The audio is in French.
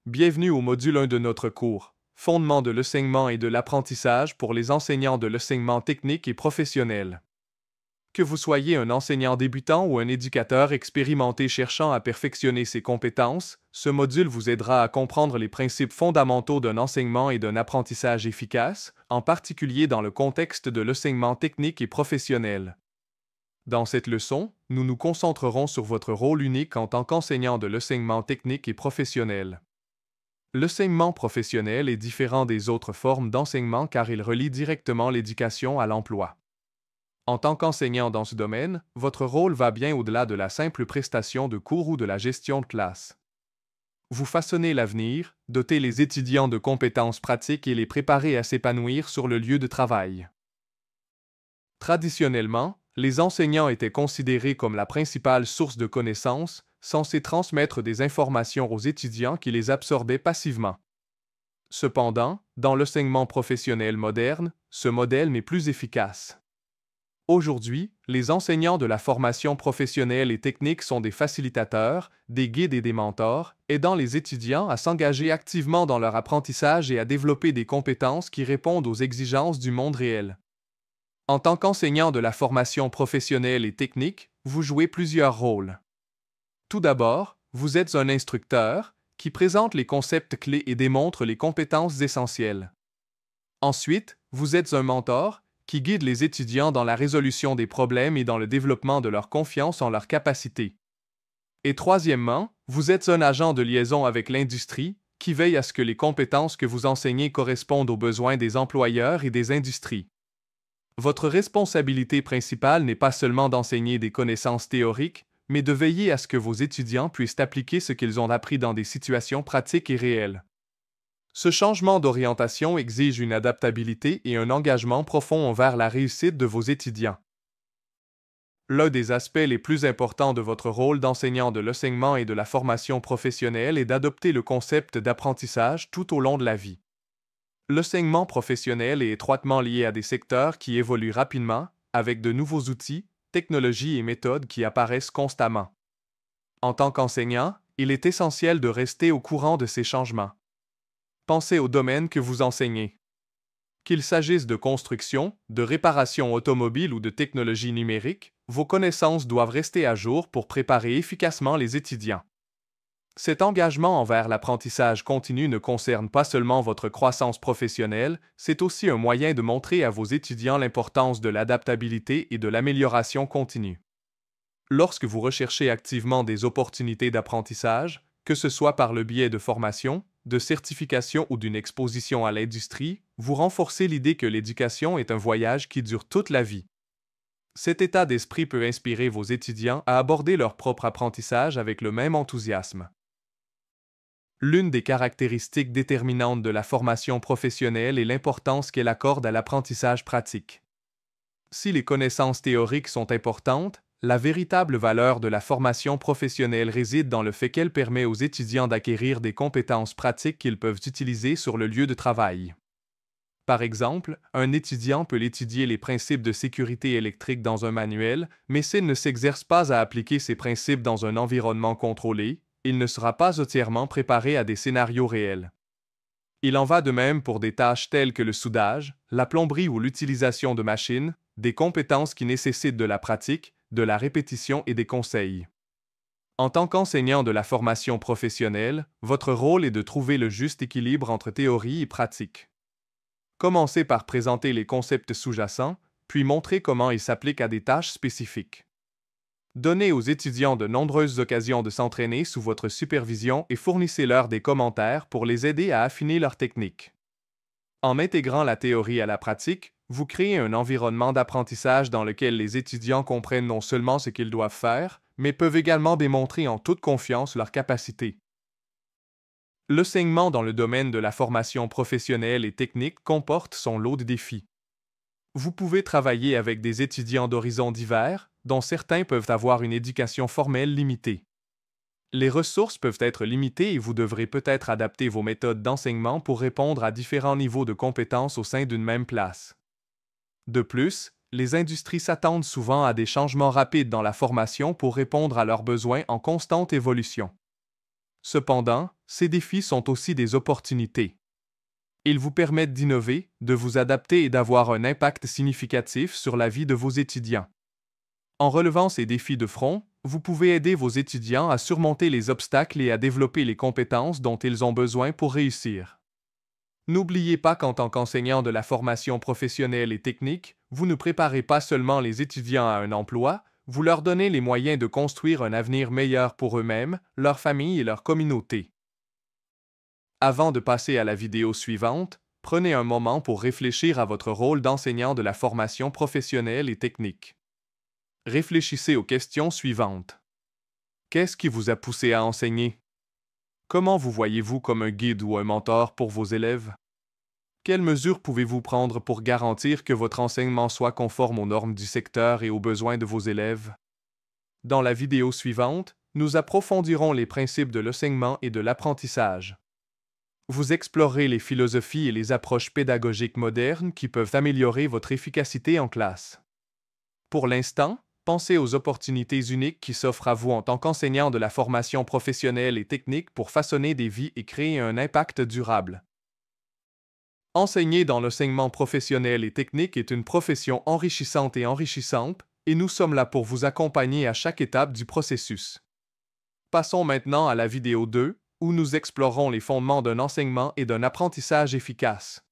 Bienvenue au module 1 de notre cours, Fondements de l'enseignement et de l'apprentissage pour les enseignants de l'enseignement technique et professionnel. Que vous soyez un enseignant débutant ou un éducateur expérimenté cherchant à perfectionner ses compétences, ce module vous aidera à comprendre les principes fondamentaux d'un enseignement et d'un apprentissage efficace, en particulier dans le contexte de l'enseignement technique et professionnel. Dans cette leçon, nous nous concentrerons sur votre rôle unique en tant qu'enseignant de l'enseignement technique et professionnel. L'enseignement professionnel est différent des autres formes d'enseignement car il relie directement l'éducation à l'emploi. En tant qu'enseignant dans ce domaine, votre rôle va bien au-delà de la simple prestation de cours ou de la gestion de classe. Vous façonnez l'avenir, dotez les étudiants de compétences pratiques et les préparez à s'épanouir sur le lieu de travail. Traditionnellement, les enseignants étaient considérés comme la principale source de connaissances, censés transmettre des informations aux étudiants qui les absorbaient passivement. Cependant, dans l'enseignement professionnel moderne, ce modèle n'est plus efficace. Aujourd'hui, les enseignants de la formation professionnelle et technique sont des facilitateurs, des guides et des mentors, aidant les étudiants à s'engager activement dans leur apprentissage et à développer des compétences qui répondent aux exigences du monde réel. En tant qu'enseignant de la formation professionnelle et technique, vous jouez plusieurs rôles. Tout d'abord, vous êtes un instructeur qui présente les concepts clés et démontre les compétences essentielles. Ensuite, vous êtes un mentor qui guide les étudiants dans la résolution des problèmes et dans le développement de leur confiance en leurs capacités. Et troisièmement, vous êtes un agent de liaison avec l'industrie qui veille à ce que les compétences que vous enseignez correspondent aux besoins des employeurs et des industries. Votre responsabilité principale n'est pas seulement d'enseigner des connaissances théoriques, mais de veiller à ce que vos étudiants puissent appliquer ce qu'ils ont appris dans des situations pratiques et réelles. Ce changement d'orientation exige une adaptabilité et un engagement profond envers la réussite de vos étudiants. L'un des aspects les plus importants de votre rôle d'enseignant de l'enseignement et de la formation professionnelle est d'adopter le concept d'apprentissage tout au long de la vie. L'enseignement professionnel est étroitement lié à des secteurs qui évoluent rapidement, avec de nouveaux outils, technologies et méthodes qui apparaissent constamment. En tant qu'enseignant, il est essentiel de rester au courant de ces changements. Pensez au domaine que vous enseignez. Qu'il s'agisse de construction, de réparation automobile ou de technologie numérique, vos connaissances doivent rester à jour pour préparer efficacement les étudiants. Cet engagement envers l'apprentissage continu ne concerne pas seulement votre croissance professionnelle, c'est aussi un moyen de montrer à vos étudiants l'importance de l'adaptabilité et de l'amélioration continue. Lorsque vous recherchez activement des opportunités d'apprentissage, que ce soit par le biais de formation, de certification ou d'une exposition à l'industrie, vous renforcez l'idée que l'éducation est un voyage qui dure toute la vie. Cet état d'esprit peut inspirer vos étudiants à aborder leur propre apprentissage avec le même enthousiasme. L'une des caractéristiques déterminantes de la formation professionnelle est l'importance qu'elle accorde à l'apprentissage pratique. Si les connaissances théoriques sont importantes, la véritable valeur de la formation professionnelle réside dans le fait qu'elle permet aux étudiants d'acquérir des compétences pratiques qu'ils peuvent utiliser sur le lieu de travail. Par exemple, un étudiant peut étudier les principes de sécurité électrique dans un manuel, mais s'il ne s'exerce pas à appliquer ces principes dans un environnement contrôlé, il ne sera pas entièrement préparé à des scénarios réels. Il en va de même pour des tâches telles que le soudage, la plomberie ou l'utilisation de machines, des compétences qui nécessitent de la pratique, de la répétition et des conseils. En tant qu'enseignant de la formation professionnelle, votre rôle est de trouver le juste équilibre entre théorie et pratique. Commencez par présenter les concepts sous-jacents, puis montrer comment ils s'appliquent à des tâches spécifiques. Donnez aux étudiants de nombreuses occasions de s'entraîner sous votre supervision et fournissez-leur des commentaires pour les aider à affiner leur technique. En intégrant la théorie à la pratique, vous créez un environnement d'apprentissage dans lequel les étudiants comprennent non seulement ce qu'ils doivent faire, mais peuvent également démontrer en toute confiance leurs capacités. L'enseignement dans le domaine de la formation professionnelle et technique comporte son lot de défis. Vous pouvez travailler avec des étudiants d'horizons divers, dont certains peuvent avoir une éducation formelle limitée. Les ressources peuvent être limitées et vous devrez peut-être adapter vos méthodes d'enseignement pour répondre à différents niveaux de compétences au sein d'une même classe. De plus, les industries s'attendent souvent à des changements rapides dans la formation pour répondre à leurs besoins en constante évolution. Cependant, ces défis sont aussi des opportunités. Ils vous permettent d'innover, de vous adapter et d'avoir un impact significatif sur la vie de vos étudiants. En relevant ces défis de front, vous pouvez aider vos étudiants à surmonter les obstacles et à développer les compétences dont ils ont besoin pour réussir. N'oubliez pas qu'en tant qu'enseignant de la formation professionnelle et technique, vous ne préparez pas seulement les étudiants à un emploi, vous leur donnez les moyens de construire un avenir meilleur pour eux-mêmes, leur famille et leur communauté. Avant de passer à la vidéo suivante, prenez un moment pour réfléchir à votre rôle d'enseignant de la formation professionnelle et technique. Réfléchissez aux questions suivantes. Qu'est-ce qui vous a poussé à enseigner? Comment vous voyez-vous comme un guide ou un mentor pour vos élèves? Quelles mesures pouvez-vous prendre pour garantir que votre enseignement soit conforme aux normes du secteur et aux besoins de vos élèves? Dans la vidéo suivante, nous approfondirons les principes de l'enseignement et de l'apprentissage. Vous explorerez les philosophies et les approches pédagogiques modernes qui peuvent améliorer votre efficacité en classe. Pour l'instant, pensez aux opportunités uniques qui s'offrent à vous en tant qu'enseignant de la formation professionnelle et technique pour façonner des vies et créer un impact durable. Enseigner dans l'enseignement professionnel et technique est une profession enrichissante et nous sommes là pour vous accompagner à chaque étape du processus. Passons maintenant à la vidéo 2, où nous explorons les fondements d'un enseignement et d'un apprentissage efficace.